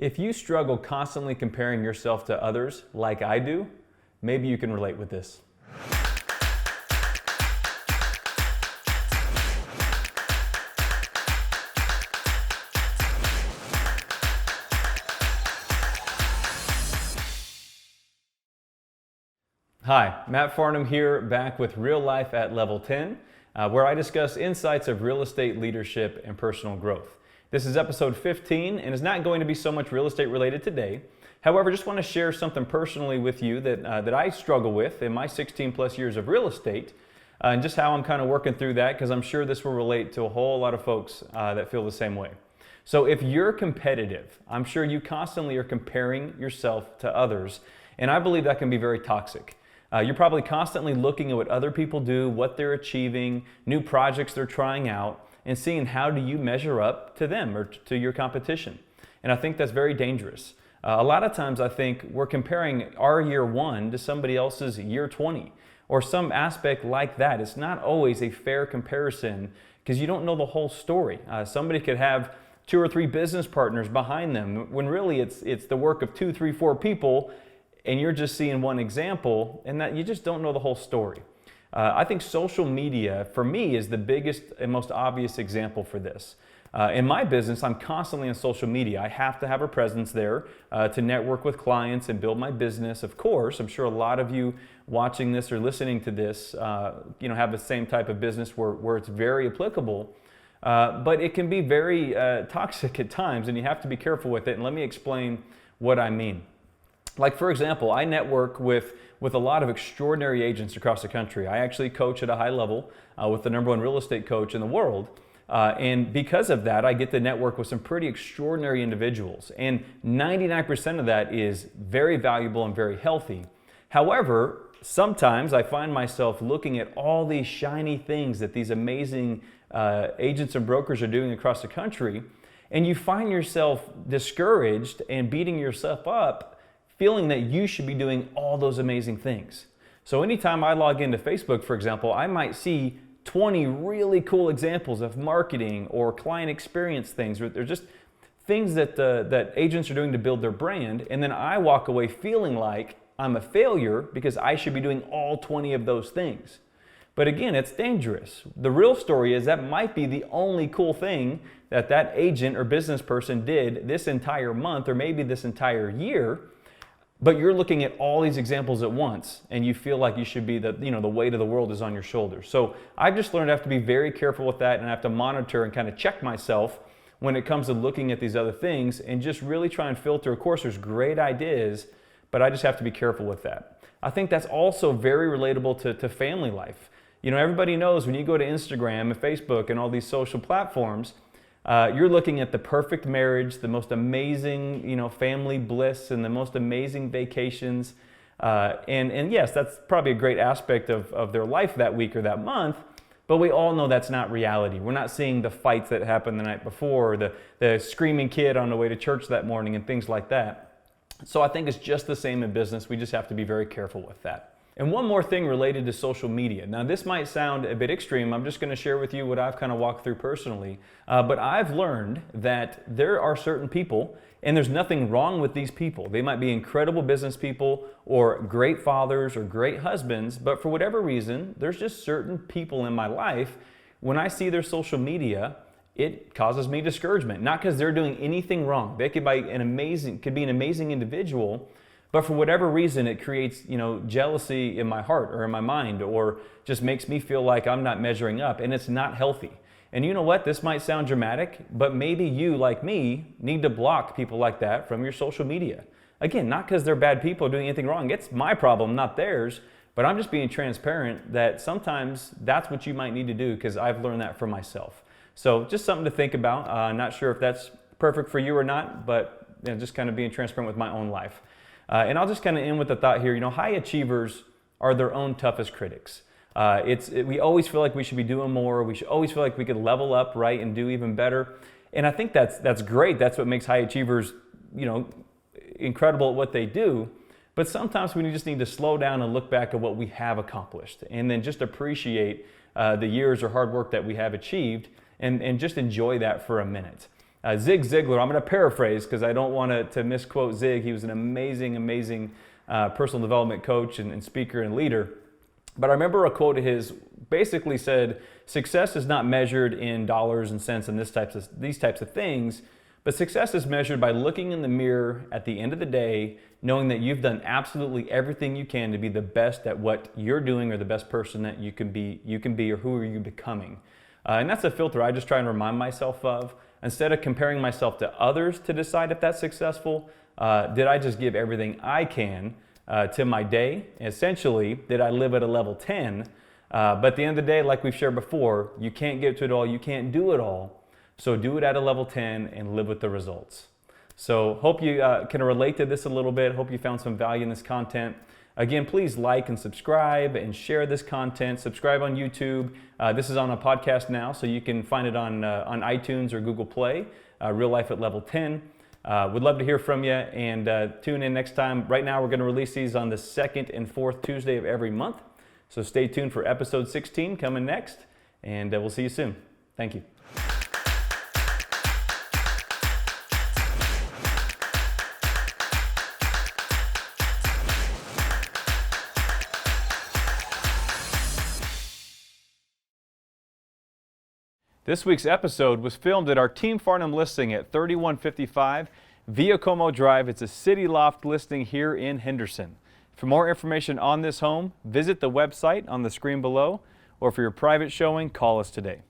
If you struggle constantly comparing yourself to others like I do, maybe you can relate with this. Hi, Matt Farnham here, back with Real Life at Level 10, where I discuss insights of real estate leadership and personal growth. This is episode 15 and is not going to be so much real estate related today. However, just want to share something personally with you that I struggle with in my 16 plus years of real estate, and just how I'm kind of working through that, because I'm sure this will relate to a whole lot of folks that feel the same way. So if you're competitive, I'm sure you constantly are comparing yourself to others, and I believe that can be very toxic. You're probably constantly looking at what other people do, what they're achieving, new projects they're trying out, and seeing how do you measure up to them or to your competition. And I think that's very dangerous. A lot of times I think we're comparing our year 1 to somebody else's year 20 or some aspect like that. It's not always a fair comparison because you don't know the whole story. Somebody could have 2 or 3 business partners behind them when really it's the work of 2, 3, 4 people, and you're just seeing one example, and that you just don't know the whole story. I think social media, for me, is the biggest and most obvious example for this. In my business, I'm constantly on social media. I have to have a presence there to network with clients and build my business. Of course, I'm sure a lot of you watching this or listening to this, have the same type of business where it's very applicable. But it can be very toxic at times, and you have to be careful with it. And let me explain what I mean. Like, for example, I network with a lot of extraordinary agents across the country. I actually coach at a high level with the #1 real estate coach in the world. And because of that, I get to network with some pretty extraordinary individuals. And 99% of that is very valuable and very healthy. However, sometimes I find myself looking at all these shiny things that these amazing agents and brokers are doing across the country, and you find yourself discouraged and beating yourself up, feeling that you should be doing all those amazing things. So anytime I log into Facebook, for example, I might see 20 really cool examples of marketing or client experience things. They're just things that agents are doing to build their brand. And then I walk away feeling like I'm a failure because I should be doing all 20 of those things. But again, it's dangerous. The real story is that might be the only cool thing that agent or business person did this entire month or maybe this entire year. But you're looking at all these examples at once, and you feel like you should be the weight of the world is on your shoulders. So I've just learned I have to be very careful with that, and I have to monitor and kind of check myself when it comes to looking at these other things and just really try and filter. Of course, there's great ideas, but I just have to be careful with that. I think that's also very relatable to family life. Everybody knows when you go to Instagram and Facebook and all these social platforms, you're looking at the perfect marriage, the most amazing, family bliss, and the most amazing vacations. And yes, that's probably a great aspect of their life that week or that month, but we all know that's not reality. We're not seeing the fights that happened the night before, the screaming kid on the way to church that morning and things like that. So I think it's just the same in business. We just have to be very careful with that. And one more thing related to social media. Now, this might sound a bit extreme. I'm just going to share with you what I've kind of walked through personally. But I've learned that there are certain people, and there's nothing wrong with these people. They might be incredible business people or great fathers or great husbands, but for whatever reason, there's just certain people in my life, when I see their social media, it causes me discouragement. Not because they're doing anything wrong. They could be an amazing individual, but for whatever reason, it creates, jealousy in my heart or in my mind, or just makes me feel like I'm not measuring up, and it's not healthy. And you know what? This might sound dramatic, but maybe you, like me, need to block people like that from your social media. Again, not because they're bad people doing anything wrong. It's my problem, not theirs. But I'm just being transparent that sometimes that's what you might need to do, because I've learned that for myself. So just something to think about. Not sure if that's perfect for you or not, but just kind of being transparent with my own life. And I'll just kind of end with the thought here, high achievers are their own toughest critics. We always feel like we should be doing more. We should always feel like we could level up, right, and do even better. And I think that's great. That's what makes high achievers, incredible at what they do. But sometimes we just need to slow down and look back at what we have accomplished, and then just appreciate the years of hard work that we have achieved, and just enjoy that for a minute. Zig Ziglar, I'm going to paraphrase because I don't want to misquote Zig. He was an amazing personal development coach and speaker and leader. But I remember a quote of his basically said, success is not measured in dollars and cents and these types of things, but success is measured by looking in the mirror at the end of the day, knowing that you've done absolutely everything you can to be the best at what you're doing or the best person that you can be or who are you becoming. And that's a filter I just try and remind myself of. Instead of comparing myself to others to decide if that's successful, did I just give everything I can to my day? Essentially, did I live at a level 10? But at the end of the day, like we've shared before, you can't get to it all, you can't do it all. So do it at a level 10 and live with the results. So hope you can relate to this a little bit. Hope you found some value in this content. Again, please like and subscribe and share this content. Subscribe on YouTube. This is on a podcast now, so you can find it on iTunes or Google Play, Real Life at Level 10. Would love to hear from you, and tune in next time. Right now, we're going to release these on the second and fourth Tuesday of every month. So stay tuned for episode 16 coming next, and we'll see you soon. Thank you. This week's episode was filmed at our Team Farnham listing at 3155 Via Como Drive. It's a city loft listing here in Henderson. For more information on this home, visit the website on the screen below, or for your private showing, call us today.